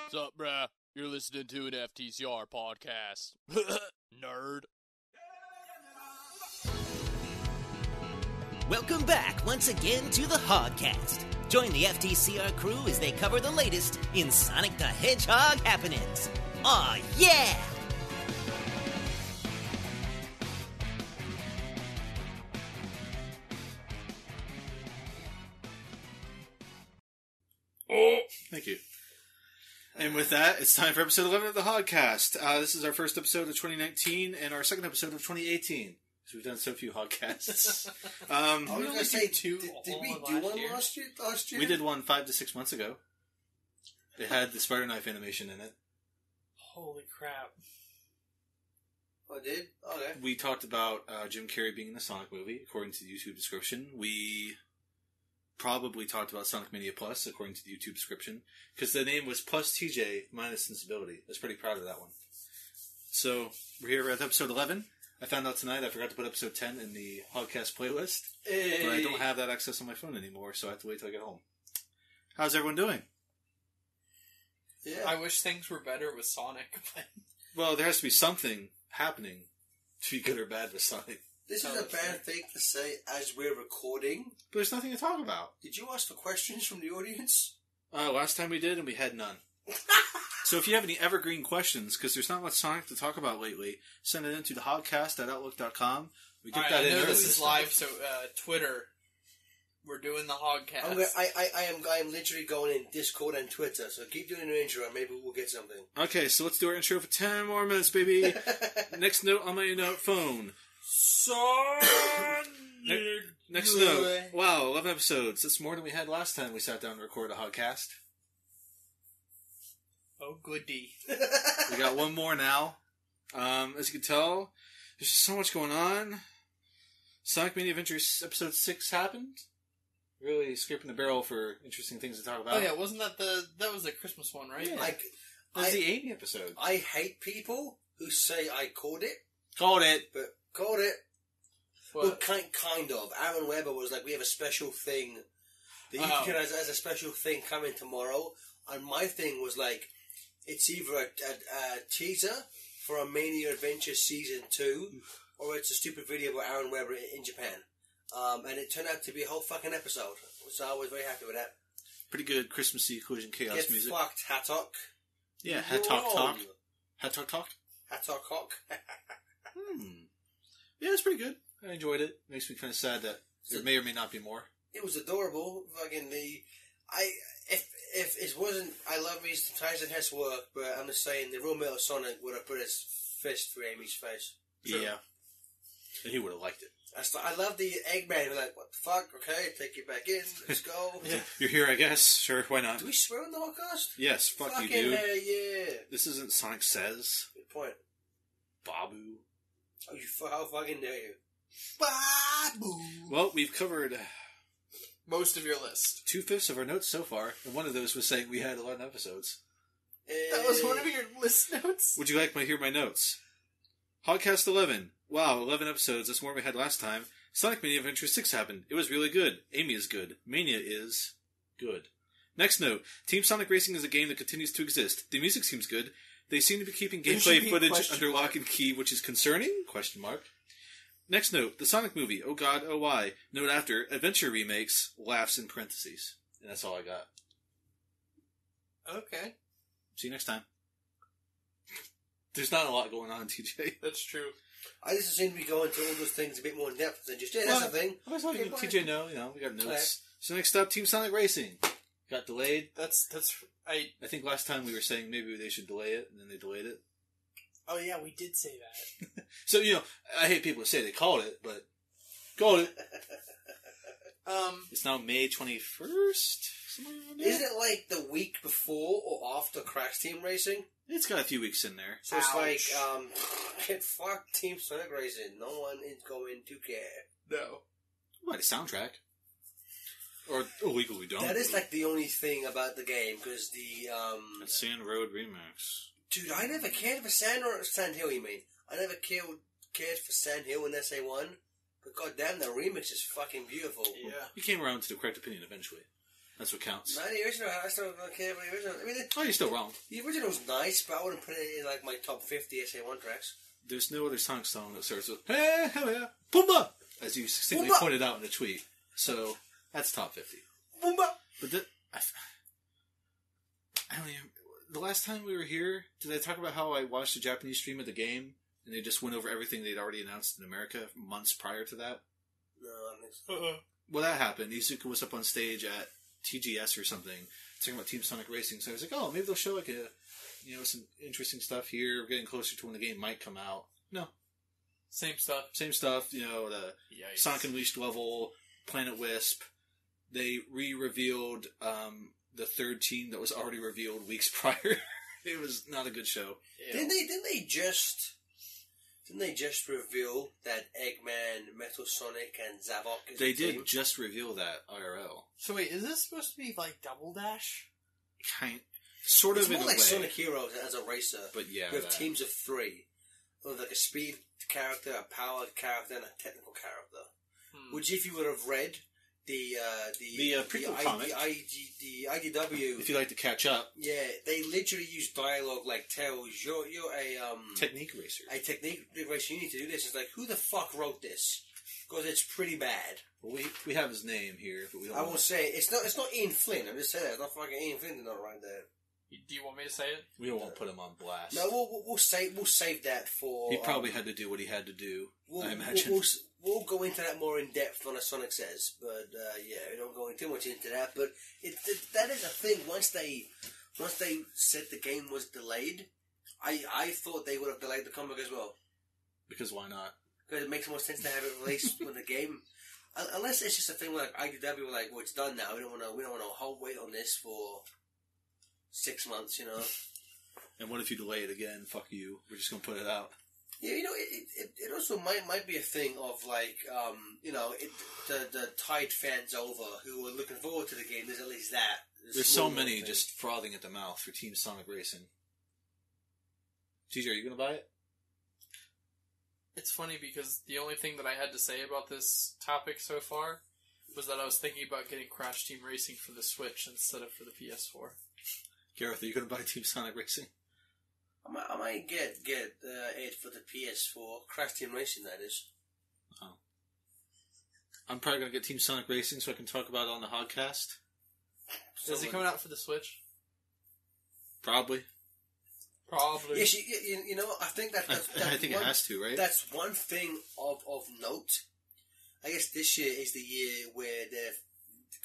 What's up, bruh? You're listening to an FTCR podcast. Nerd. Welcome back once again to the Hogcast. Join the FTCR crew as they cover the latest in Sonic the Hedgehog happenings. Aw, yeah! Thank you. And with that, it's time for episode 11 of the Hogcast. This is our first episode of 2019 and our second episode of 2018. So we've done so few Hogcasts. I was going to say, did we do one last year? We did one 5 to 6 months ago. It had the spider knife animation in it. Holy crap. Oh, it did? Okay. We talked about Jim Carrey being in the Sonic movie, according to the YouTube description. We probably talked about Sonic Mania Plus, according to the YouTube description, because the name was Plus TJ minus Sensibility. I was pretty proud of that one. So, we're here at episode 11. I found out tonight I forgot to put episode 10 in the Hogcast playlist, but I don't have that access on my phone anymore, so I have to wait till I get home. How's everyone doing? Yeah. I wish things were better with Sonic, but... Well, there has to be something happening to be good or bad with Sonic. This is a bad thing to say as we're recording. But there's nothing to talk about. Did you ask for questions from the audience? Last time we did, and we had none. So if you have any evergreen questions, because there's not much Sonic to talk about lately, send it in to thehogcast@outlook.com. We get that in I know early. this is live, so Twitter, we're doing the Hogcast. I am literally going in Discord and Twitter, so keep doing your intro and maybe we'll get something. Okay, so let's do our intro for 10 more minutes, baby. Next note on my note phone. Sonic! Next note. Wow, 11 episodes. That's more than we had last time we sat down and recorded a Hogcast. Oh, goody. We got one more now. As you can tell, there's just so much going on. Sonic Mania Adventures Episode 6 happened. Really scraping the barrel for interesting things to talk about. Oh yeah, wasn't that that was the Christmas one, right? Yeah. That was the Amy episode. I hate people who say I called it. Called it. But called it. What? Well, kind of. Aaron Weber was like, we have a special thing that you can as a special thing coming tomorrow. And my thing was like, it's either a teaser for a Mania Adventure Season 2, or it's a stupid video about Aaron Weber in Japan. And it turned out to be a whole fucking episode. So I was very happy with that. Pretty good Christmassy Collision Chaos Get music. fucked, Hattok. Yeah, Hattok Talk. Hattok Talk? Hattok Hawk. Yeah, it's pretty good. I enjoyed it. Makes me kind of sad that there may or may not be more. It was adorable. Fucking if it wasn't, I love his Tyson Hess work, but I'm just saying the real Metal Sonic would have put his fist through Amy's face. True. Yeah. And he would have liked it. I love the Eggman. Like, what the fuck? Okay, take it back in. Let's go. Yeah. You're here, I guess. Sure, why not? Do we swear on the podcast? Yes, fuck Fucking you, dude. Yeah. This isn't Sonic Says. Good point. Babu. Oh, how fucking dare you? Babu. Well, we've covered Most of your list. 2/5 of our notes so far, and one of those was saying we had 11 episodes. That was one of your list notes? Would you like to hear my notes? Hogcast 11. Wow, 11 episodes. That's more than we had last time. Sonic Mania Adventure 6 happened. It was really good. Amy is good. Mania is good. Next note. Team Sonic Racing is a game that continues to exist. The music seems good. They seem to be keeping gameplay footage under lock and key, which is concerning? Question mark. Next note. The Sonic movie. Oh god, oh why. Note after. Adventure remakes. Laughs in parentheses. And that's all I got. Okay. See you next time. There's not a lot going on, TJ. That's true. I just seem to be going to all those things a bit more in depth than just, that's a thing. I was letting TJ know, we got notes. So next up, Team Sonic Racing. Got delayed. I think last time we were saying maybe they should delay it, and then they delayed it. Oh yeah, we did say that. So, I hate people who say they called it, but called it. It's now May 21st? Isn't it like the week before or after Crash Team Racing? It's got a few weeks in there. So it's like, get fucked Team Sonic Racing. No one is going to care. No. Why, the soundtrack? Or illegally don't. That is like the only thing about the game, because the, Sand Road Remix. Dude, I never cared for Sand Hill, you mean? I never cared for Sand Hill in SA1. But goddamn, the remix is fucking beautiful. Yeah. You came around to the correct opinion eventually. That's what counts. Not the original. I still don't care about the original. I mean, You're still wrong. the original's nice, but I wouldn't put it in like my top 50 SA1 tracks. There's no other Sonic song that starts with "Hey, hell yeah, Pumbaa," as you succinctly Pumbaa! pointed out in the tweet. So that's top 50. Boomba! But I don't even. The last time we were here, did I talk about how I watched a Japanese stream of the game and they just went over everything they'd already announced in America months prior to that? No, I don't think so. Well, that happened. Izuku was up on stage at TGS or something, talking about Team Sonic Racing. So I was like, oh, maybe they'll show like some interesting stuff here. We're getting closer to when the game might come out. No, Same stuff. same stuff. The Yikes. Sonic Unleashed level, Planet Wisp. They re-revealed the third team that was already revealed weeks prior. It was not a good show. Yeah. Didn't they just reveal that Eggman, Metal Sonic, and Zavok is They a team? did just reveal that IRL. So wait, is this supposed to be like Double Dash? Sort It's of in more a like way. Sonic Heroes as a racer. But yeah, With that. teams of 3. With like a speed character, a powered character, and a technical character. Which, if you would have read the prequel comic. the IDW, If you like to catch up, yeah, they literally use dialogue like tells you're a technique racer. a technique racer. You need to do this. It's like, who the fuck wrote this? Because it's pretty bad. Well, we have his name here, but we don't. I will say it's not Ian Flynn. I'm just saying that it's not fucking Ian Flynn. Not right there. Do you want me to say it? We won't put him on blast. No, we'll save that for. He probably had to do what he had to do. I imagine. We'll go into that more in depth on a Sonic Says, but yeah, we don't go too much into that. But that is a thing. Once they said the game was delayed, I thought they would have delayed the comic as well. Because why not? Because it makes more sense to have it released when the game, unless it's just a thing where like IDW were like, well, it's done now. We don't want to wait on this for 6 months, you know. And what if you delay it again? Fuck you. We're just gonna put it out. Yeah, you know, it also might be a thing of like, you know, the Tide fans over who are looking forward to the game. There's at least that. There's so many just frothing at the mouth for Team Sonic Racing. TJ, are you gonna buy it? It's funny because the only thing that I had to say about this topic so far was that I was thinking about getting Crash Team Racing for the Switch instead of for the PS4. Gareth, are you gonna buy Team Sonic Racing? I might get it for the PS4. Crash Team Racing, that is. Oh. I'm probably gonna get Team Sonic Racing so I can talk about it on the podcast. Is it coming out for the Switch? Probably. Probably. Yes, you know what? I think that's I think it has to, right? That's one thing of note. I guess this year is the year where the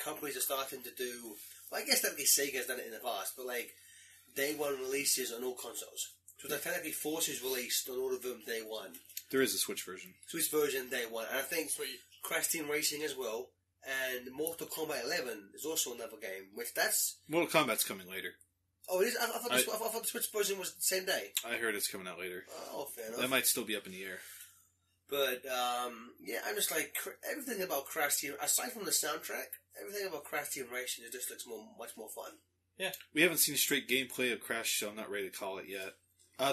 companies are starting to do. Well, I guess technically Sega's done it in the past, but like day one releases on all consoles. So they're technically Forces released on all of them day one. There is a Switch version. Switch version day one, and I think Sweet. Crash Team Racing as well, and Mortal Kombat 11 is also another game. Which that's Mortal Kombat's coming later. oh, it is. I thought the Switch version was the same day. I heard it's coming out later. Oh, fair enough. That might still be up in the air. But, yeah, I'm just like, everything about Crash Team, aside from the soundtrack, everything about Crash Team Racing just looks much more fun. We haven't seen straight gameplay of Crash, so I'm not ready to call it yet.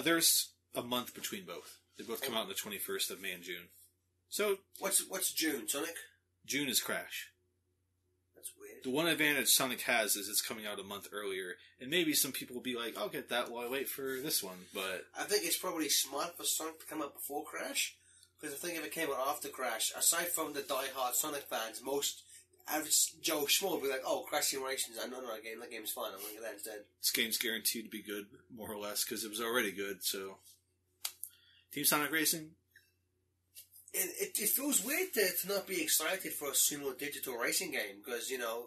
There's a month between both. They both come out on the 21st of May and June. So, What's June, Sonic? June is Crash. That's weird. The one advantage Sonic has is it's coming out a month earlier, and maybe some people will be like, I'll get that while I wait for this one, but I think it's probably smart for Sonic to come out before Crash, because I think if it came out after Crash, aside from the die-hard Sonic fans, most average Joe Schmo would be like, oh, Crash Team Racing is another game, that game's fine, I'm going to get that instead. this game's guaranteed to be good, more or less, because it was already good, so... Team Sonic Racing? It feels weird to not be excited for a sumo digital racing game, because, you know,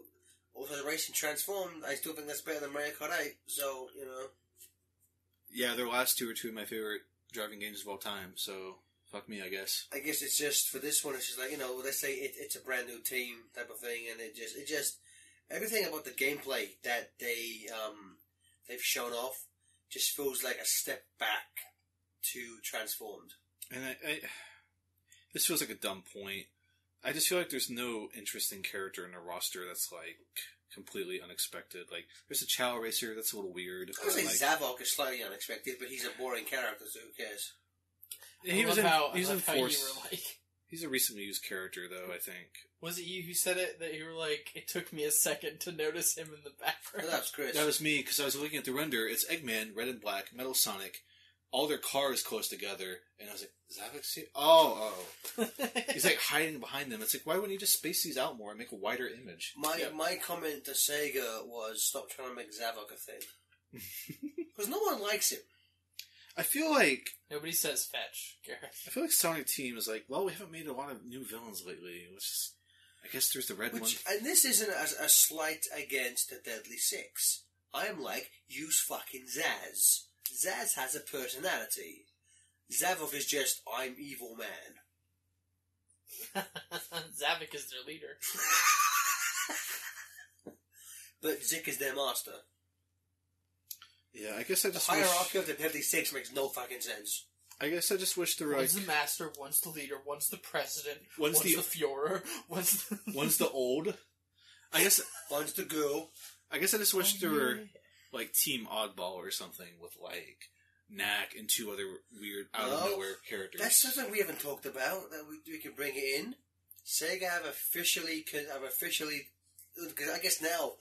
also the Racing Transformed, I still think that's better than Mario Kart 8, so, you know. Yeah, their last two are two of my favorite driving games of all time, so fuck me, I guess. I guess it's just, for this one, it's just like, you know, let's say it's a brand new team type of thing, and it just, everything about the gameplay that they've shown off just feels like a step back to Transformed. And I this feels like a dumb point. I just feel like there's no interesting character in their roster that's, like, completely unexpected. Like, there's a Chow Racer, that's a little weird. I would say like, Zavok is slightly unexpected, but he's a boring character, so who cares? he was in Force. You were like, He's a recently used character, though, I think. Was it you who said it? That you were like, it took me a second to notice him in the background? Oh, that's Chris. That was me, because I was looking at the render. It's Eggman, Red and Black, Metal Sonic, all their cars close together, and I was like, is that what Oh. He's like hiding behind them. It's like, why wouldn't you just space these out more and make a wider image? My comment to Sega was, stop trying to make Zavok a thing. Because no one likes him. I feel like... Nobody says fetch, Gareth. I feel like Sonic Team is like, well, we haven't made a lot of new villains lately. Which is, I guess there's the red one. And this isn't a slight against the Deadly Six. I'm like, use fucking Zaz. Zaz has a personality. Zavok is just, I'm evil man. Zavok is their leader. But Zik is their master. Yeah, I guess I just the hierarchy of the Deadly Six makes no fucking sense. I guess I just wish there were One's the master, one's the leader, one's the president, one's the Führer, one's the old. I guess one's the girl. I guess I just wish there were like Team Oddball or something with like Knack and two other weird out of nowhere characters. That's something we haven't talked about that we can bring it in. Sega have officially because I guess now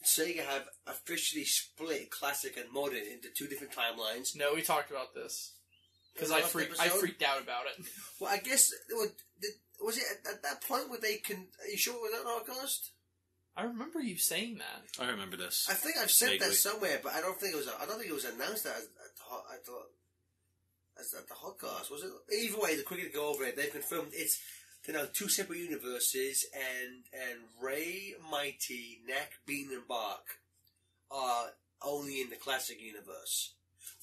Sega have officially split classic and modern into two different timelines. No, we talked about this. Because I freaked out about it. Well, I guess, was it at that point where they can... Are you sure it was on August? I remember you saying that. I remember this. I think I've said vaguely. that somewhere, but I don't think it was announced at the Hotcast, was it? Either way, the quicker to go over it, they've confirmed it's two separate universes, and Ray, Mighty, Knack, Bean, and Bark are only in the classic universe.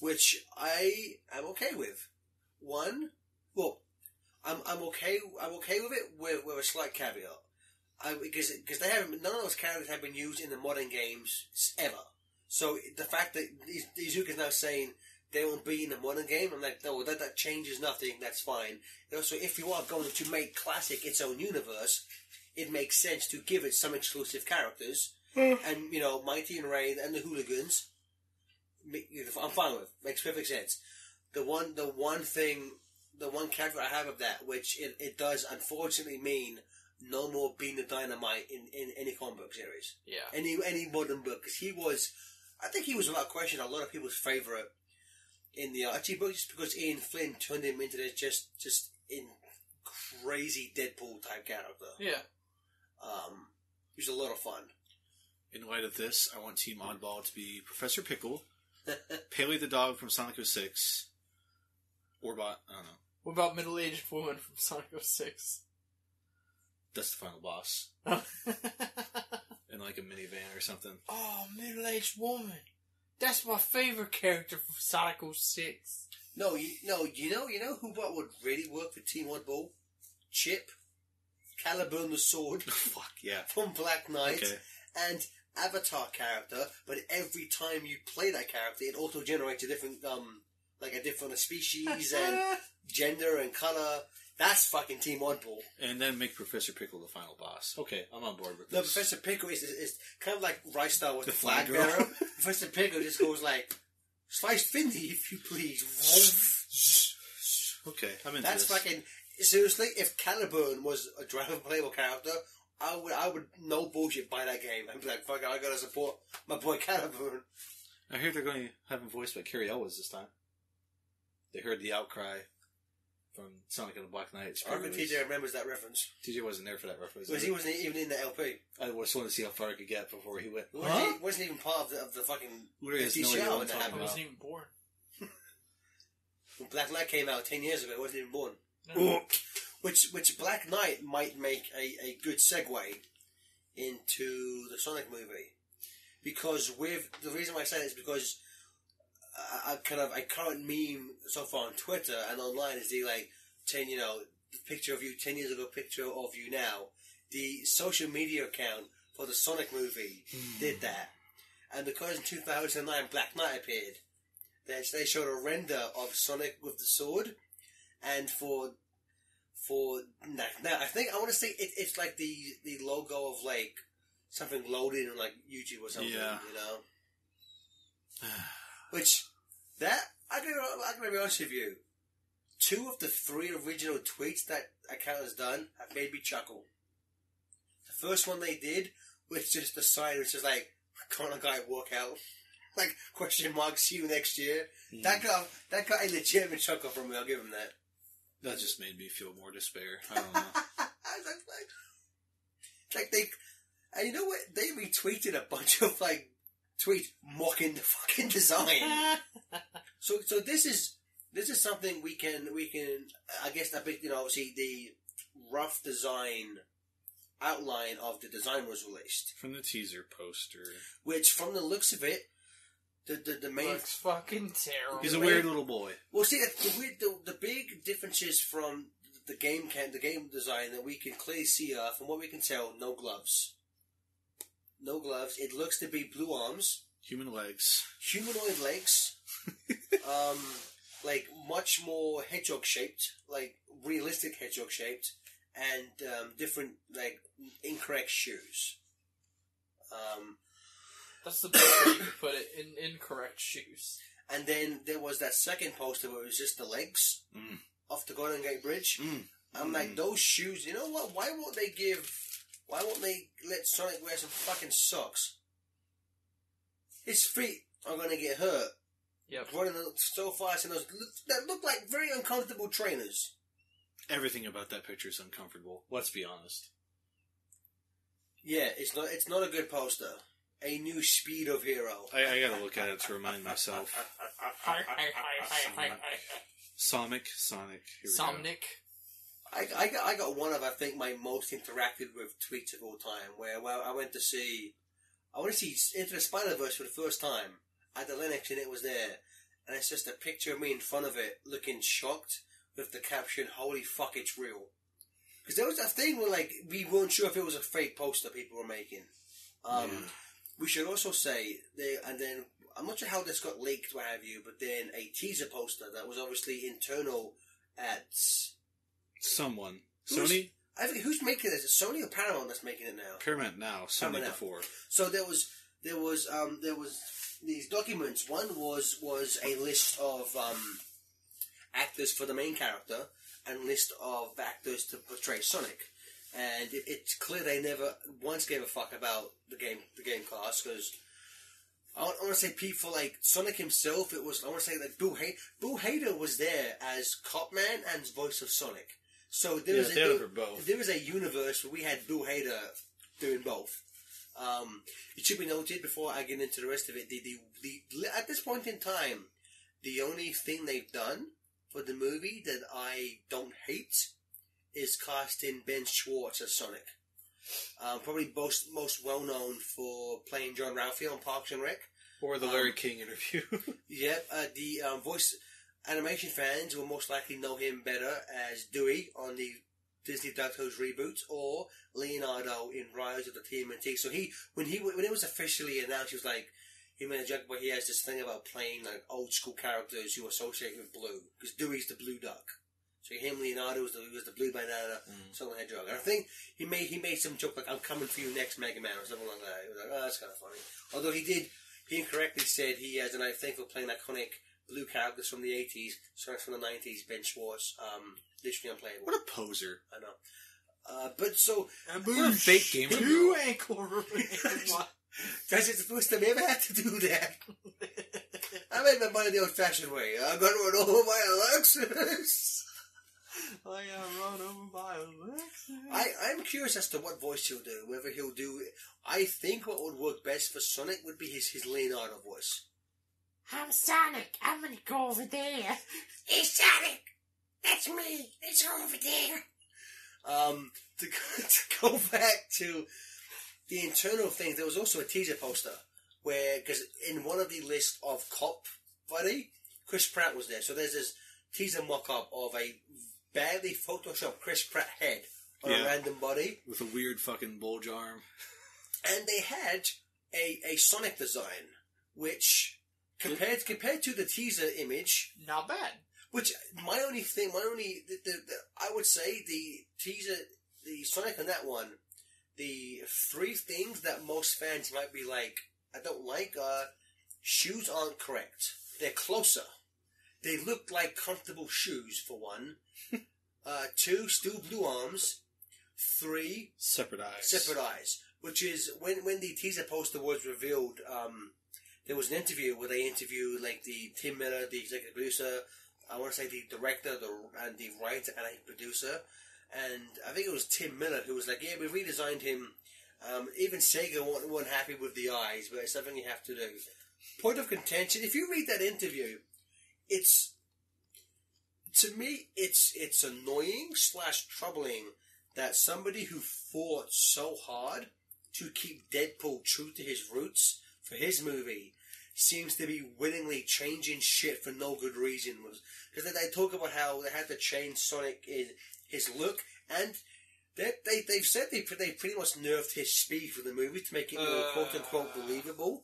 Which I am okay with. I'm okay with it with a slight caveat. Because they haven't, none of those characters have been used in the modern games ever. So the fact that Iizuka's now saying they won't be in the modern game, I'm like, no, that changes nothing. That's fine. So if you are going to make classic its own universe, it makes sense to give it some exclusive characters. And Mighty and Ray and the Hooligans. I'm fine with. Makes perfect sense. The one caveat I have of that, which it does unfortunately mean no more Bean the Dynamite in any comic book series. Yeah. Any modern book, because I think he was without question a lot of people's favourite in the Archie book, just because Ian Flynn turned him into this just in crazy Deadpool type character. Yeah. He was a lot of fun. In light of this, I want Team Oddball to be Professor Pickle, Paley the dog from Sonic 06, Orbot, I don't know. What about middle-aged woman from Sonic 06? That's the final boss. In like a minivan or something. Oh, middle-aged woman. That's my favorite character from Sonic 06. No, you know who would really work for Team Oddball? Chip, Caliburn the Sword. Fuck yeah. From Black Knight. Okay. And Avatar character, but every time you play that character, it auto-generates a different, a different species and gender and color. That's fucking Team Oddball. And then make Professor Pickle the final boss. Okay, I'm on board with this. No, Professor Pickle is kind of like Rice Star with the flag girl. bearer. Professor Pickle just goes like, sliced Findy, if you please. Okay, I'm into That's this. fucking... Seriously, if Caliburn was a driver playable character, I would no bullshit buy that game. I'd be like, fuck it, I gotta support my boy Caliburn. I hear they're going to have him voiced by Carrie Elwes this time. They heard the outcry from Sonic and the Black Knight. I reckon TJ remembers that reference. TJ wasn't there for that reference. Because he wasn't even in the LP. I just wanted to see how far I could get before he went. He wasn't even part of the fucking show when that I happened. wasn't even born. When Black Knight came out 10 years ago, he wasn't even born. No. Which Black Knight might make a good segue into the Sonic movie. Because the reason why I say that is because a current meme so far on Twitter and online is the picture of you 10 years ago, picture of you now. The social media account for the Sonic movie did that. And because in 2009 Black Knight appeared, they showed a render of Sonic with the sword, and for now I think I want to say it's like the logo of like something loaded on like YouTube or something, Yeah. Which that I'm gonna be honest with you, 2 of the 3 original tweets that account has done have made me chuckle. The first one they did was just a sign which is like, "Come on, guy, walk out." Like, question mark, see you next year. That got a legitimate chuckle from me, I'll give him that. That just made me feel more despair. I don't know. Like they, and you know what? They retweeted a bunch of like tweets mocking the fucking design. So this is something we can I guess that big, obviously the rough design outline of the design was released From the teaser poster. which from the looks of it, the main Looks fucking terrible. He's a weird little boy. well, see the big differences from the game design that we can clearly see are, from what we can tell, no gloves. It looks to be blue arms, Human legs. humanoid legs, like much more hedgehog shaped, like realistic hedgehog shaped, and different like incorrect shoes. That's the best way you could put it. In incorrect shoes. And then there was that second poster where it was just the legs off the Golden Gate Bridge. I'm like, those shoes, you know what? Why won't they let Sonic wear some fucking socks? His feet are going to get hurt. Yep. Running so fast in those that look like very uncomfortable trainers. Everything about that picture is uncomfortable. Let's be honest. Yeah, it's not a good poster. A new speed of hero. I gotta look at it to remind myself. Sonic. Here we go. Somnic. I got one of, I think, my most interacted with tweets of all time, where I went to see Into the Spider-Verse for the first time at the Linux, and it was there, and it's just a picture of me in front of it, looking shocked, with the caption, "Holy fuck, it's real." Because there was a thing where, like, we weren't sure if it was a fake poster people were making. We should also say, and then, I'm not sure how this got leaked, what have you, but then a teaser poster that was obviously internal at Someone. Sony? I think who's making this? Is it Sony or Paramount that's making it now? Paramount now. Sony Paramount now. before. So there was these documents. One was a list of actors for the main character and list of actors to portray Sonic. And it's clear they never once gave a fuck about the game cast, because I want to say people like Sonic himself. I want to say like Boo Hader was there as Copman and voice of Sonic. So there is a universe where we had Boo Hader doing both. It should be noted before I get into the rest of it. The at this point in time, the only thing they've done for the movie that I don't hate is casting Ben Schwartz as Sonic. Probably most well known for playing John Ralphie on Parks and Rec. Or the Larry King interview. Yep, the voice animation fans will most likely know him better as Dewey on the Disney DuckTales reboot, or Leonardo in Rise of the TMNT. So when it was officially announced, he was like, he made a joke where he has this thing about playing like old school characters who associate with blue, because Dewey's the blue duck. So him, Leonardo was the blue banana, Sonic the Hedgehog. And I think he made some joke like, "I'm coming for you next, Mega Man," or something like that. He was like, "Oh, that's kind of funny." Although he incorrectly said he has, and I think for playing iconic blue characters from the 80s, Sonic from the 90s, Ben Schwartz, literally unplayable. What a poser. I know. But so... What a fake gamer. Two ankle That's the first time I ever had to do that. I made my money the old-fashioned way. I got run over by a Lexus. I got run over by a Lexus. I'm curious as to what voice he'll do. Whether he'll do... I think what would work best for Sonic would be his Leonardo voice. I'm Sonic. I'm gonna go over there. Hey, Sonic! That's me. It's over there. To go back to the internal things, there was also a teaser poster where, because in one of the list of cop buddy, Chris Pratt was there. So there's this teaser mock-up of a badly photoshopped Chris Pratt head on a random body. With a weird fucking bulge arm. And they had a Sonic design, which, compared to the teaser image... Not bad. Which, I would say the teaser, the Sonic on that one, the three things that most fans might be like, I don't like, shoes aren't correct. They're closer. they looked like comfortable shoes, for one. 2, still blue arms. 3, separate eyes. Which is, when the teaser poster was revealed, there was an interview where they interviewed, like, the Tim Miller, the executive producer, I want to say the director, and the writer and a producer. And I think it was Tim Miller who was like, yeah, we redesigned him. Even Sega weren't happy with the eyes, but it's something you have to do. Point of contention, if you read that interview, to me, it's annoying / troubling that somebody who fought so hard to keep Deadpool true to his roots for his movie seems to be willingly changing shit for no good reason. Because they talk about how they had to change Sonic in his look, and they've said they pretty much nerfed his speed for the movie to make it more quote-unquote believable,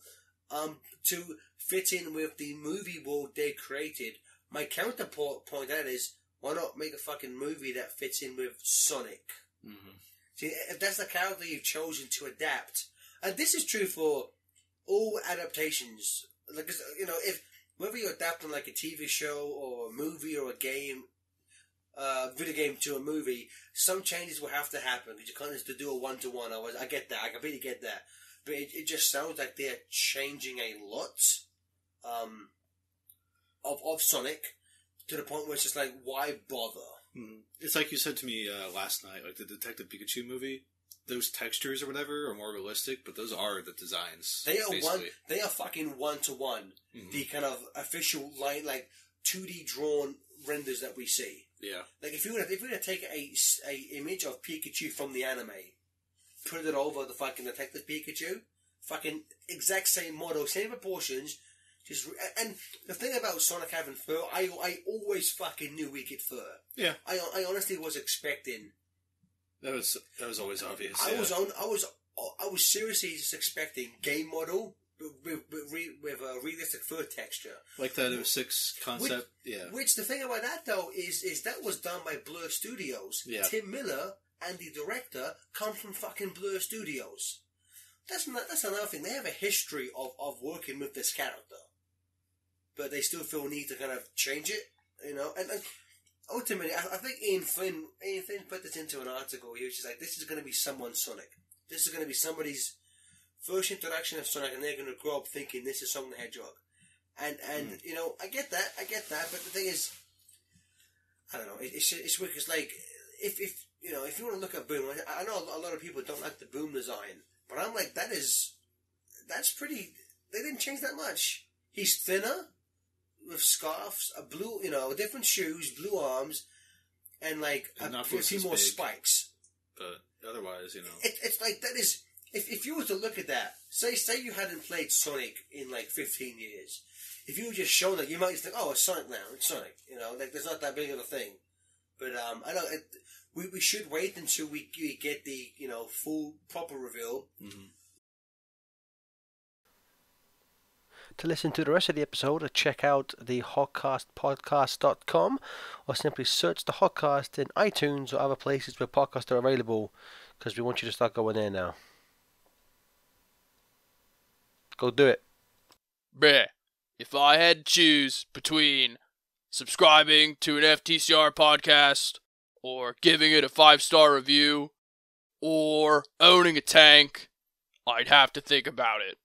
to fit in with the movie world they created. My counterpoint to that is, why not make a fucking movie that fits in with Sonic? Mm-hmm. See, if that's the character you've chosen to adapt, and this is true for all adaptations, like, you know, whether you're adapting like a TV show or a movie or a game, video game to a movie, some changes will have to happen because you can't just do a one-to-one. I get that, I completely get that, but it just sounds like they're changing a lot of Sonic to the point where it's just like, why bother? Mm-hmm. It's like you said to me last night, like the Detective Pikachu movie. Those textures or whatever are more realistic, but those are the designs. They are fucking one-to-one. Mm-hmm. The kind of official line, like 2D drawn renders that we see. Yeah. Like if you were to take a image of Pikachu from the anime, put it over the fucking Detective Pikachu, fucking exact same model, same proportions. And the thing about Sonic having fur, I always fucking knew we get fur. Yeah. I honestly was expecting. That was always obvious. I was seriously just expecting game model with a realistic fur texture, like that 06 concept. Which the thing about that though is that was done by Blur Studios. Yeah. Tim Miller and the director come from fucking Blur Studios. That's another thing. They have a history of working with this character, but they still feel need to kind of change it, you know. And ultimately, I think Ian Flynn put this into an article. He was just like, this is going to be someone's Sonic. This is going to be somebody's first introduction of Sonic, and they're going to grow up thinking this is Sonic the Hedgehog. And you know, I get that, but the thing is, I don't know, it's weird, because like, if you know, if you want to look at Boom, I know a lot of people don't like the Boom design, but I'm like, that's pretty, they didn't change that much. He's thinner, with scarves, a blue, you know, different shoes, blue arms, and like a few more spikes. But otherwise, you know, it's like, that is, if you were to look at that, say you hadn't played Sonic in like 15 years, if you were just shown that, you might think, oh, it's Sonic now, it's Sonic, you know, like there's not that big of a thing. But I know we should wait until we get the, you know, full proper reveal. Mm-hmm. To listen to the rest of the episode, check out the hotcastpodcast.com, or simply search the Hotcast in iTunes or other places where podcasts are available, because we want you to start going there now. Go do it. Bruh, if I had to choose between subscribing to an FTCR podcast, or giving it a 5-star review, or owning a tank, I'd have to think about it.